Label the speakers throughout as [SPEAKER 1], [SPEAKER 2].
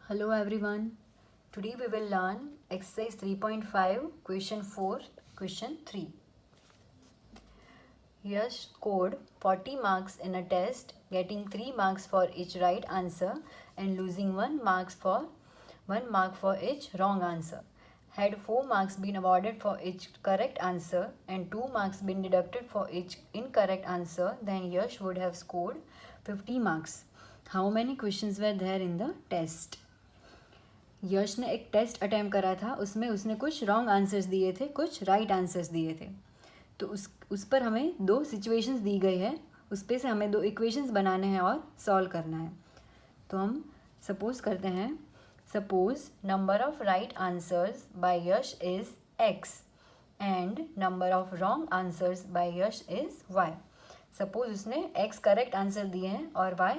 [SPEAKER 1] Hello everyone. Today we will learn exercise 3.5 question 4 question 3. Yash scored 40 marks in a test, getting 3 marks for each right answer and losing 1 mark for each wrong answer. Had 4 marks been awarded for each correct answer and 2 marks been deducted for each incorrect answer, then Yash would have scored 50 marks. How many questions were there in the test? यश ने एक test attempt करा था, उसमें उसने कुछ wrong answers दिए थे, कुछ राइट आंसर्स दिए थे. तो उस पर हमें 2 सिचुएशंस दी गई है, उस पर से हमें 2 इक्वेशंस बनाने हैं और सॉल्व करना है. तो हम सपोज करते हैं, suppose number of right answers by Yash is x and number of wrong answers by Yash is y. Suppose उसने x करेक्ट आंसर दिए हैं और y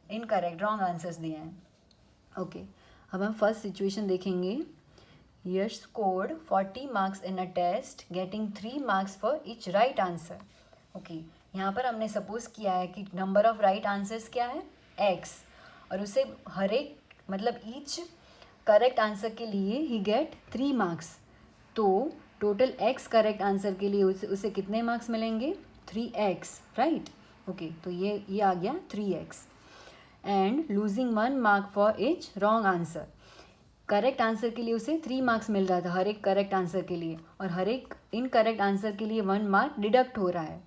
[SPEAKER 1] इनकरेक्ट रॉन्ग आंसर्स दिए हैं. ओके, अब हम फर्स्ट सिचुएशन देखेंगे. Yash scored 40 marks in a test, getting 3 marks for each right answer. Okay, यहाँ पर हमने सपोज किया है कि नंबर ऑफ राइट आंसर्स क्या है x, और उसे हर एक मतलब ईच करेक्ट आंसर के लिए ही गेट 3 मार्क्स. तो टोटल x करेक्ट आंसर के लिए उसे कितने मार्क्स मिलेंगे? 3x, right. ओके, तो ये आ गया 3x. And losing 1 mark for each wrong answer. Correct answer के लिए उसे 3 मार्क्स मिल रहा था हर एक करेक्ट आंसर के लिए, और हर एक इनकरेक्ट आंसर के लिए 1 मार्क डिडक्ट हो रहा है.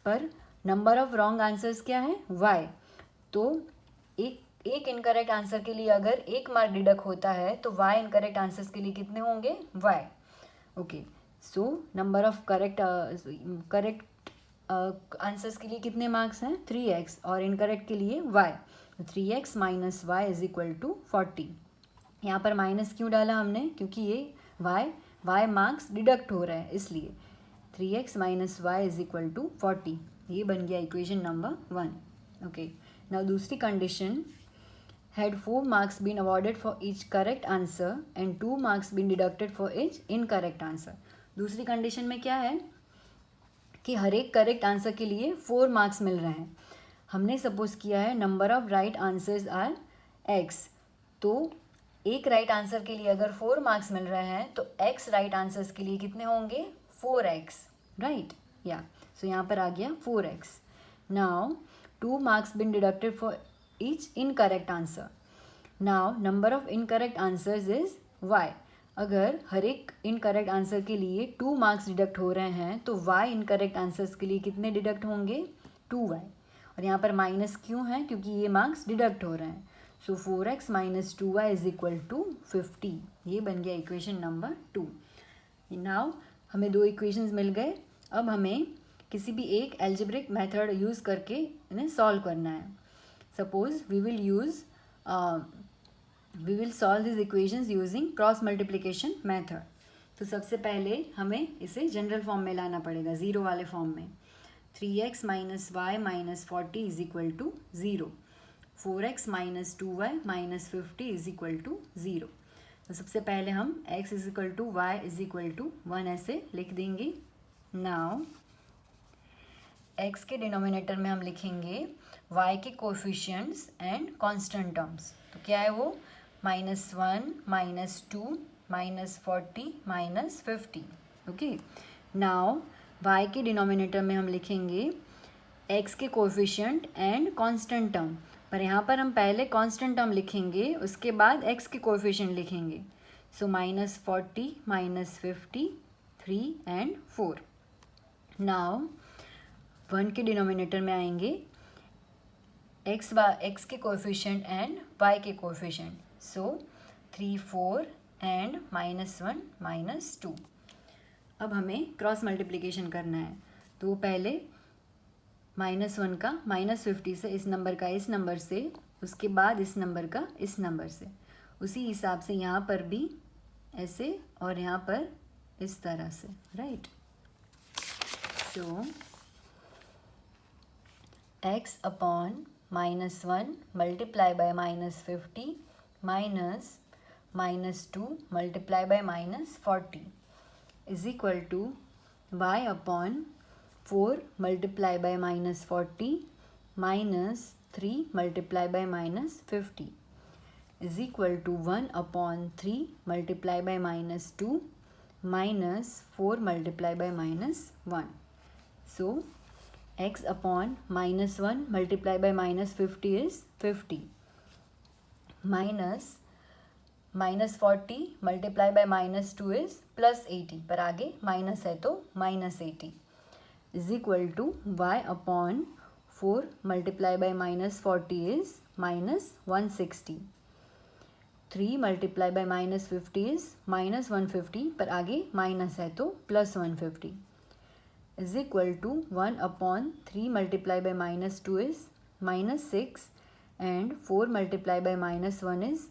[SPEAKER 1] पर नंबर ऑफ रॉन्ग आंसर्स क्या है? y. तो एक इनकरेक्ट आंसर के लिए अगर 1 मार्क डिडक्ट होता है तो y इनकरेक्ट आंसर्स के लिए कितने होंगे? y. Okay, so number of correct answers के लिए कितने मार्क्स हैं? 3x, और इनकरेक्ट के लिए y. 3x minus y is equal to 40. यहाँ पर माइनस क्यों डाला हमने? क्योंकि ये y मार्क्स डिडक्ट हो रहा है, इसलिए 3x minus y is equal to 40. ये बन गया इक्वेशन नंबर 1. ओके, नाउ दूसरी condition, had 4 marks been awarded for each correct answer and 2 marks been deducted for each incorrect answer. दूसरी कंडीशन में क्या है कि हर एक करेक्ट आंसर के लिए 4 मार्क्स मिल रहे हैं. हमने सपोज किया है number of right answers are x. तो एक राइट आंसर के लिए अगर 4 मार्क्स मिल रहे हैं तो x राइट आंसर्स के लिए कितने होंगे? 4x, right. या सो यहाँ पर आ गया 4x. Now 2 marks been deducted for each incorrect answer. Now number of incorrect answers is y. अगर हर एक इनकरेक्ट आंसर के लिए 2 मार्क्स डिडक्ट हो रहे हैं तो y इनकरेक्ट आंसर्स के लिए कितने डिडक्ट होंगे? 2y. और यहाँ पर माइनस क्यों है? क्योंकि ये मार्क्स डिडक्ट हो रहे हैं. So 4x minus 2y is equal to 50. ये बन गया इक्वेशन नंबर 2. नाउ हमें 2 इक्वेशंस मिल गए. अब हमें किसी भी एक एल्जेब्रिक मेथड यूज़ करके इन्हें सॉल्व करना है. Suppose we will solve this equations using cross multiplication method. तो सबसे पहले हमें इसे जनरल फॉर्म में लाना पड़ेगा, ज़ीरो वाले फॉर्म में. 3x minus y minus 40 is equal to 0. 4x minus 2y minus 50 is equal to 0. तो सबसे पहले हम x is equal to y is equal to 1 ऐसे लिख देंगे. नाउ x के डिनोमिनेटर में हम लिखेंगे y के कोफिशिएंट्स एंड कांस्टेंट टर्म्स. तो क्या है वो? -1 -2 -40 -50. ओके, नाउ y के डिनोमिनेटर में हम लिखेंगे x के कोफिशिएंट एंड कांस्टेंट टर्म. पर यहाँ पर हम पहले कांस्टेंट टर्म लिखेंगे, उसके बाद x के कोफिशिएंट लिखेंगे. सो -40 -50 3 एंड 4. नाउ 1 के डिनोमिनेटर में आएंगे x के कोफिशिएंट एंड y के कोफिशिएंट. So 3 4 and -1 -2. अब हमें क्रॉस मल्टीप्लिकेशन करना है. तो पहले -1 का -50 से इस नंबर का इस नंबर से, उसके बाद इस नंबर का इस नंबर से. उसी हिसाब से यहाँ पर भी ऐसे और यहाँ पर इस तरह से, right. So x upon -1 multiply by -50 minus -2 multiply by -40 is equal to y upon 4 multiply by -40 -3 multiply by -50. is equal to 1/3 multiplied by -2 minus 4 multiplied by -1. So x upon -1 multiplied by -50 is 50 minus -40 multiplied by -2 is +80, पर आगे minus है तो -80 is equal to y upon 4 multiplied by -40 is -160. 3 multiplied by -50 is -150, पर आगे minus है तो +150 is equal to 1/3 multiplied by -2 is -6 and 4 multiplied by -1 is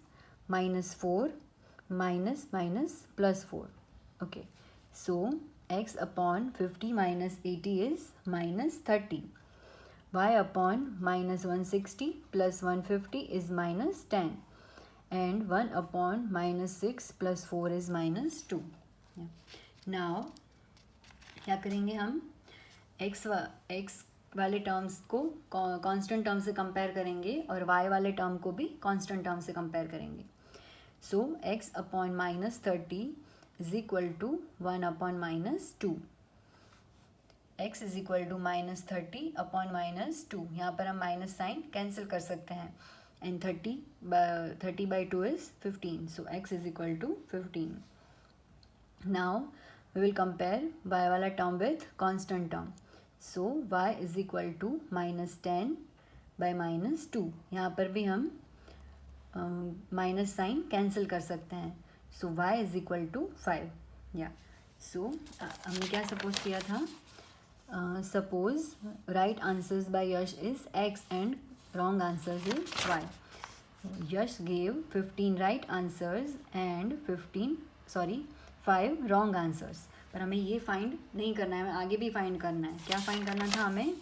[SPEAKER 1] -4 minus +4. Okay, so x upon 50 minus 80 is -30. Y upon -160 plus 150 is -10 and 1 upon -6 plus 4 is -2. Now क्या करेंगे हम x वाले terms को constant term से compare करेंगे और y वाले term को भी कांस्टेंट टर्म से कंपेयर करेंगे. So x upon -30 is equal to 1 upon -2. x is equal to -30 upon -2. यहाँ पर हम माइनस साइन कैंसिल कर सकते हैं and 30 by 2 is 15. So x is equal to 15. Now we will compare y वाला term with constant term. So y is equal to -10 by -2. यहाँ पर भी हम माइनस साइन कैंसिल कर सकते हैं. So y is equal to 5. या so हमने क्या सपोज किया था? Suppose right answers by Yash is x and wrong answers is y. Yash gave 15 right answers and 5 wrong answers. पर हमें ये फाइंड नहीं करना है, हमें आगे भी फाइंड करना है. क्या फाइंड करना था हमें?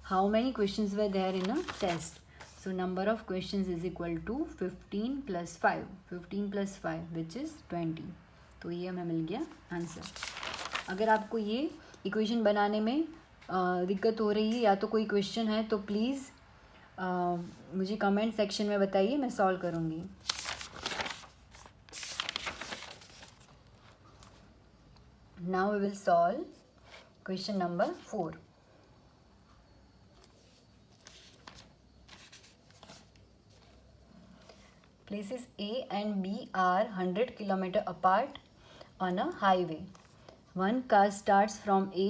[SPEAKER 1] How many questions were there in a test. So number of questions is equal to 15 plus 5. 15 plus 5 which is 20. तो ये हमें मिल गया आंसर. अगर आपको ये इक्वेशन बनाने में दिक्कत हो रही है या तो कोई क्वेश्चन है तो प्लीज़ मुझे कमेंट सेक्शन में बताइए, मैं सॉल्व करूँगी. Now we will solve question number 4. Places A and B are 100 km apart on a highway. One car starts from A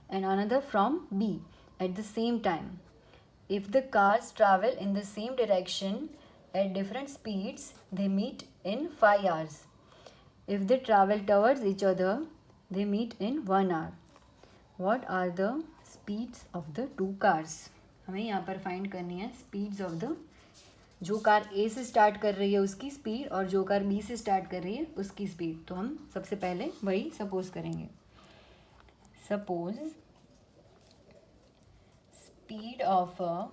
[SPEAKER 1] and another from B at the same time. If the cars travel in the same direction at different speeds, they meet in 5 hours. If they travel towards each other, they meet in 1 hour. What are the speeds of the two cars? हमें यहाँ पर find करनी है speeds of the, जो car A से start कर रही है उसकी स्पीड और जो कार B से स्टार्ट कर रही है उसकी स्पीड. तो हम सबसे पहले वही सपोज करेंगे. Suppose speed of a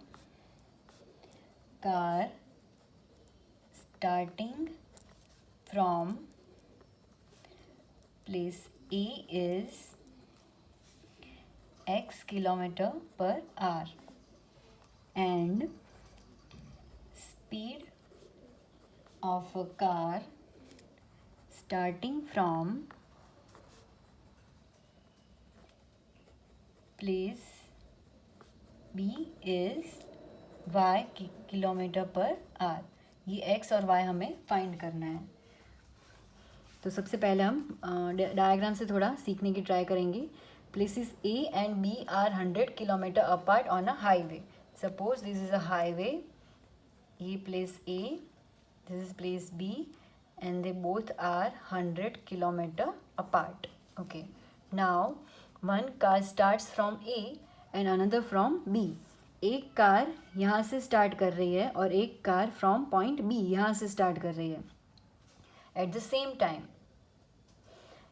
[SPEAKER 1] car starting from place A is x km/h and speed of a car starting from place B is y km/h. ये x और y हमें फाइंड करना है. तो सबसे पहले हम डायग्राम से थोड़ा सीखने की ट्राई करेंगे. Places A and B are 100 km apart on a highway. Suppose this is a highway. ये place A, this is place B, and they both are 100 km apart. Okay. Now one car starts from A and another from B. एक car यहाँ से start कर रही है और एक car from point B यहाँ से स्टार्ट कर रही है. At the same time,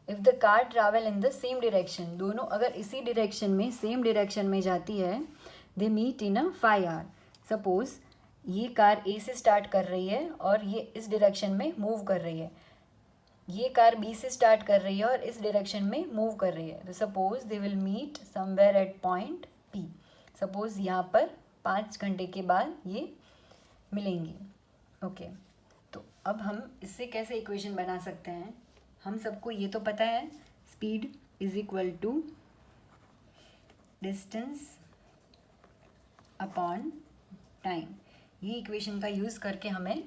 [SPEAKER 1] if the car travel in the same direction, दोनों अगर इसी डायरेक्शन में सेम डायरेक्शन में जाती है, they meet in a 5 hour. Suppose ये कार A से स्टार्ट कर रही है और ये इस डायरेक्शन में मूव कर रही है. ये कार B से स्टार्ट कर रही है और इस डायरेक्शन में मूव कर रही है. तो suppose they will meet somewhere at point P. Suppose यहाँ पर 5 घंटे के बाद ये मिलेंगी. ओके. अब हम इससे कैसे इक्वेशन बना सकते हैं? हम सबको ये तो पता है, speed is equal to distance upon time. ये इक्वेशन का यूज़ करके हमें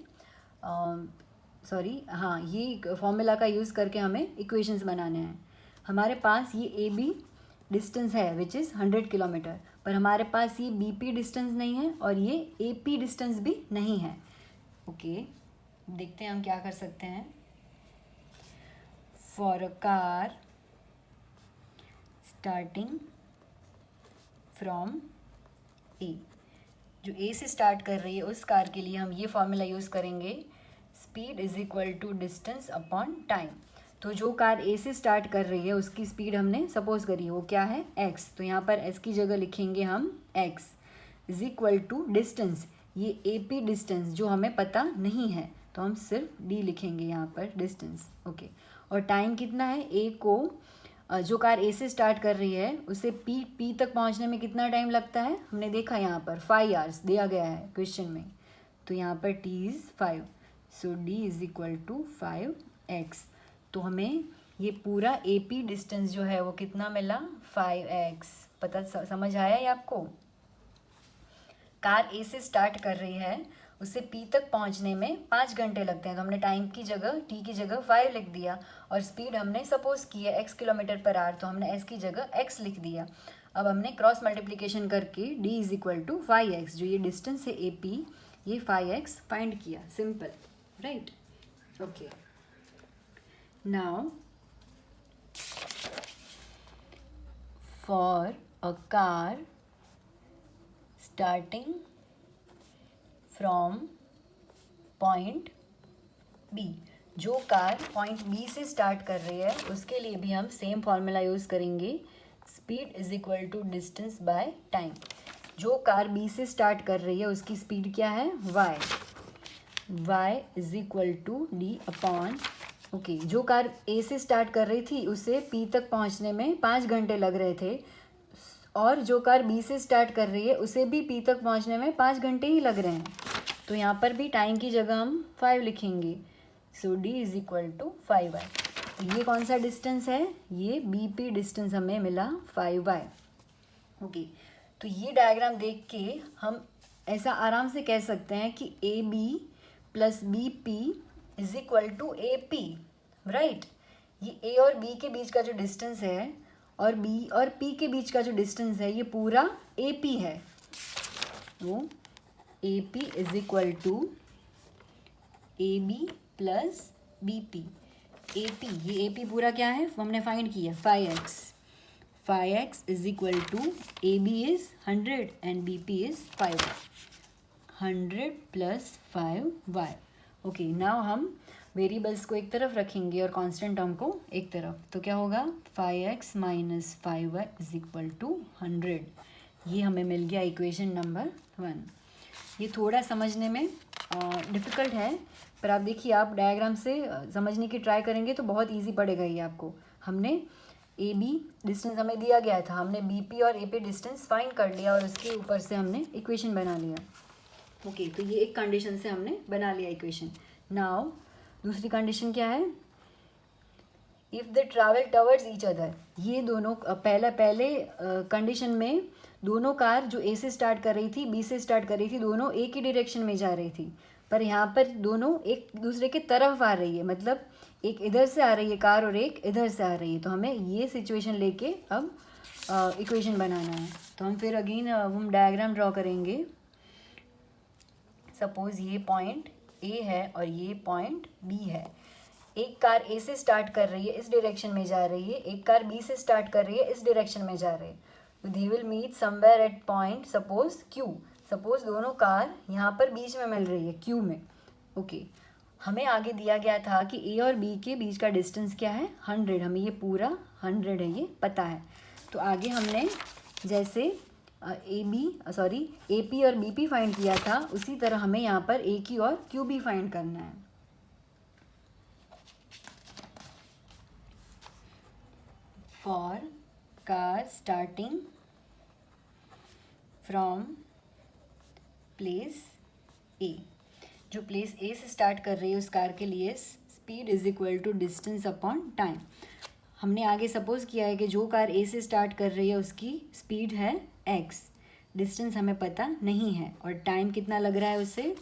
[SPEAKER 1] ये फॉर्मूला का यूज़ करके हमें इक्वेशंस बनाने हैं। हमारे पास ये ए बी डिस्टेंस है विच इज़ 100 किलोमीटर, पर हमारे पास ये बी पी डिस्टेंस नहीं है और ये ए पी डिस्टेंस भी नहीं है। ओके, देखते हैं हम क्या कर सकते हैं। For a car starting from A, जो ए से स्टार्ट कर रही है उस कार के लिए हम ये फॉर्मूला यूज़ करेंगे, speed is equal to distance upon time. तो जो कार ए से स्टार्ट कर रही है उसकी स्पीड हमने सपोज करी है वो क्या है, x। तो यहाँ पर s की जगह लिखेंगे हम x is equal to distance, ये ए पी डिस्टेंस जो हमें पता नहीं है तो हम सिर्फ d लिखेंगे यहाँ पर डिस्टेंस। ओके, और टाइम कितना है, ए को जो कार ए से स्टार्ट कर रही है उसे पी तक पहुँचने में कितना टाइम लगता है, हमने देखा यहाँ पर 5 आवर्स दिया गया है क्वेश्चन में, तो यहाँ पर t is 5, so d is equal to 5x। तो हमें ये पूरा ए पी डिस्टेंस जो है वो कितना मिला, 5x। पता समझ आया ये आपको? कार ए से स्टार्ट कर रही है, उसे पी तक पहुंचने में 5 घंटे लगते हैं, तो हमने टाइम की जगह टी की जगह 5 लिख दिया, और स्पीड हमने सपोज की है x किलोमीटर पर आवर, तो हमने s की जगह x लिख दिया। अब हमने क्रॉस मल्टीप्लिकेशन करके d is equal to 5x, जो ये डिस्टेंस है ए पी, ये 5x फाइंड किया, simple, right? Okay, now for a car starting from point B, जो कार पॉइंट बी से स्टार्ट कर रही है उसके लिए भी हम सेम फार्मूला यूज़ करेंगे, speed is equal to distance by time. जो कार बी से स्टार्ट कर रही है उसकी स्पीड क्या है, y is equal to D upon, okay, जो कार ए से स्टार्ट कर रही थी उसे पी तक पहुंचने में 5 घंटे लग रहे थे, और जो कार बी से स्टार्ट कर रही है उसे भी पी तक पहुंचने में 5 घंटे ही लग रहे हैं, तो यहाँ पर भी टाइम की जगह हम 5 लिखेंगे, so d is equal to 5y। ये कौन सा डिस्टेंस है, ये बी पी डिस्टेंस हमें मिला 5y। ओके, तो ये डायग्राम देख के हम ऐसा आराम से कह सकते हैं कि A B plus B P is equal to A P, right? ये ए और बी के बीच का जो डिस्टेंस है और बी और पी के बीच का जो डिस्टेंस है ये पूरा ए पी है, तो A P is equal to A B plus B P. A P, ये ए पी पूरा क्या है, हमने फाइंड किया 5x is equal to A B is 100 and B P is 5, 100 plus 5y। Okay, now हम variables को एक तरफ रखेंगे और कांस्टेंट टर्म को एक तरफ, तो क्या होगा, 5x minus 5y is equal to 100। ये हमें मिल गया इक्वेशन नंबर 1। ये थोड़ा समझने में डिफ़िकल्ट है, पर आप देखिए, आप डायग्राम से समझने की ट्राई करेंगे तो बहुत इजी पड़ेगा ये आपको। हमने ए बी डिस्टेंस हमें दिया गया था, हमने बी पी और ए पी डिस्टेंस फाइंड कर लिया और उसके ऊपर से हमने इक्वेशन बना लिया। ओके, तो ये एक कंडीशन से हमने बना लिया इक्वेशन। नाउ दूसरी कंडीशन क्या है, if they travel towards each other. ये दोनों पहले कंडीशन में दोनों कार जो ए से स्टार्ट कर रही थी बी से स्टार्ट कर रही थी, दोनों एक ही डायरेक्शन में जा रही थी, पर यहाँ पर दोनों एक दूसरे के तरफ आ रही है, मतलब एक इधर से आ रही है कार और एक इधर से आ रही है, तो हमें ये सिचुएशन लेके अब इक्वेशन बनाना है। तो हम फिर अगेन हम डायग्राम ड्रॉ करेंगे। सपोज़ ये पॉइंट ए है और ये पॉइंट बी है। एक कार ए से स्टार्ट कर रही है, इस डायरेक्शन में जा रही है, एक कार बी से स्टार्ट कर रही है, इस डायरेक्शन में जा रही है, तो they will meet somewhere at point suppose Q. Suppose दोनों कार यहाँ पर बीच में मिल रही है क्यू में। ओके, हमें आगे दिया गया था कि ए और बी के बीच का डिस्टेंस क्या है, 100। हमें ये पूरा 100 है, ये पता है। तो आगे हमने जैसे ए पी और बी पी फाइंड किया था, उसी तरह हमें यहाँ पर ए क्यू और क्यू बी फाइंड करना है। For car starting from place A, जो प्लेस ए से स्टार्ट कर रही है उस कार के लिए speed is equal to distance upon time. हमने आगे सपोज किया है कि जो कार ए से स्टार्ट कर रही है उसकी स्पीड है x, डिस्टेंस हमें पता नहीं है और टाइम कितना लग रहा है उससे,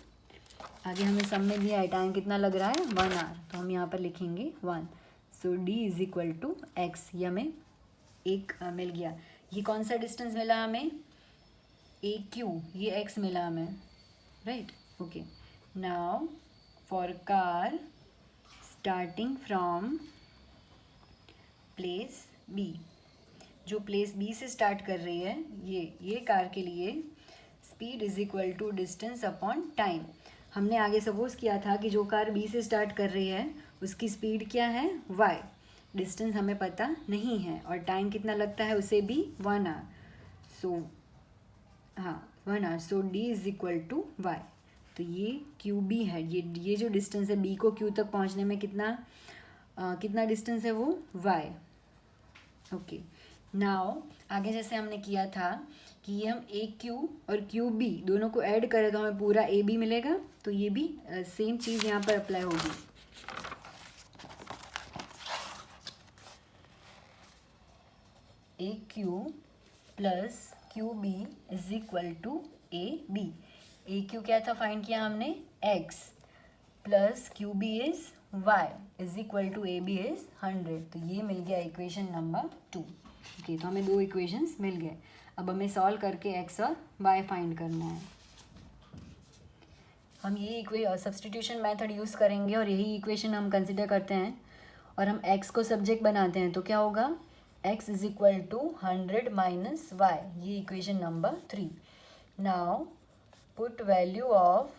[SPEAKER 1] आगे हमें सब में दिया है टाइम कितना लग रहा है 1 आवर, तो हम यहाँ पर लिखेंगे 1। So d is equal to x, ये हमें एक मिल गया। ये कौन सा डिस्टेंस मिला हमें, AQ, ये x मिला हमें, right. Okay, now for car starting from place B, जो प्लेस B से स्टार्ट कर रही है ये कार के लिए speed is equal to distance upon time. हमने आगे सपोज किया था कि जो कार B से स्टार्ट कर रही है उसकी स्पीड क्या है y, डिस्टेंस हमें पता नहीं है और टाइम कितना लगता है उसे भी 1 hour. So 1 hour, so d is equal to y। तो ये QB है, ये जो डिस्टेंस है B को Q तक पहुंचने में कितना डिस्टेंस है वो y। ओके, नाउ आगे जैसे हमने किया था कि ये हम AQ और QB दोनों को ऐड करें तो हमें पूरा AB मिलेगा, तो ये भी सेम चीज़ यहाँ पर अप्लाई होगी। AQ plus QB is equal to AB। AQ क्या था फाइंड किया हमने x, plus QB is y is equal to AB is 100, तो ये मिल गया इक्वेशन नंबर 2। ओके, तो हमें 2 इक्वेशंस मिल गए। अब हमें सॉल्व करके x और y फाइंड करना है। हम ये सब्स्टिट्यूशन मेथड यूज़ करेंगे और यही इक्वेशन हम कंसिडर करते हैं और हम x को सब्जेक्ट बनाते हैं, तो क्या होगा, x is equal to 100 minus y, ये equation number 3। Now put value of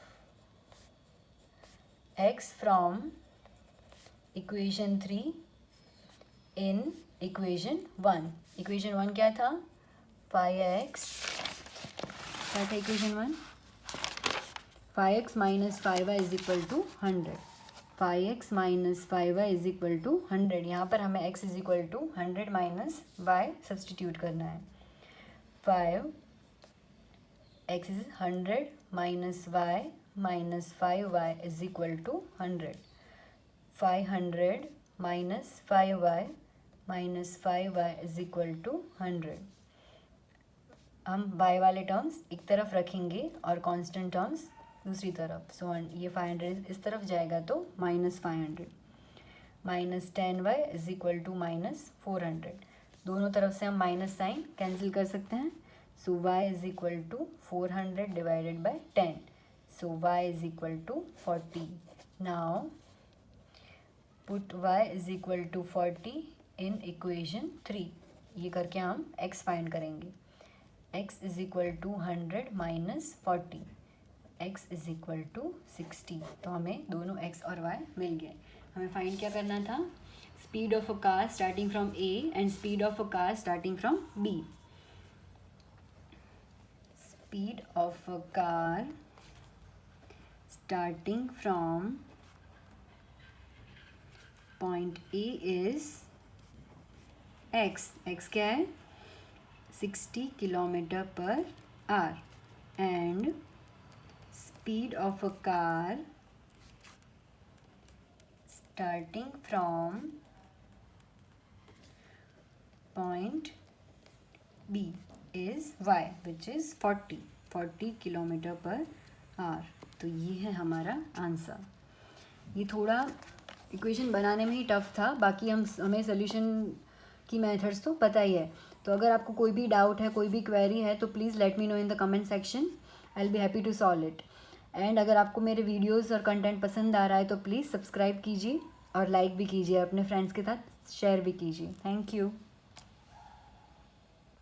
[SPEAKER 1] x from equation 3 in equation 1। Equation 1 क्या था, 5x, क्या था equation 1, 5x minus 5y is equal to 100, 5x minus 5y is equal to 100। यहाँ पर हमें x is equal to 100 minus y substitute करना है। 5x is 100 minus y minus 5y is equal to 100, 500 minus 5y minus 5y is equal to 100। हम y वाले terms एक तरफ रखेंगे और कांस्टेंट टर्म्स दूसरी तरफ। सो ये 500 इस तरफ जाएगा तो minus 500, minus 10y is equal to minus 400। दोनों तरफ से हम माइनस साइन कैंसिल कर सकते हैं। So y is equal to 400 divided by 10, so y is equal to 40। Now put y is equal to 40 in equation 3। ये करके हम x फाइंड करेंगे। x is equal to 100 minus 40, x is equal to 60। तो हमें दोनों x और y मिल गए। हमें फाइंड क्या करना था, speed of a car starting from A and speed of a car starting from B। Speed of a car starting from point A is x क्या है 60 kilometre per hour and speed of a car starting from point B is y which is 40 kilometre per hour. तो ये है हमारा answer. ये थोड़ा equation बनाने में ही टफ था, बाकी हमें सोल्यूशन की मेथड्स तो पता ही है। तो अगर आपको कोई भी डाउट है, कोई भी क्वेरी है, तो please let me know in the comment section, I will be happy to solve it. And अगर आपको मेरे वीडियोस और कंटेंट पसंद आ रहा है तो प्लीज़ सब्सक्राइब कीजिए और लाइक भी कीजिए, अपने फ्रेंड्स के साथ शेयर भी कीजिए। Thank you.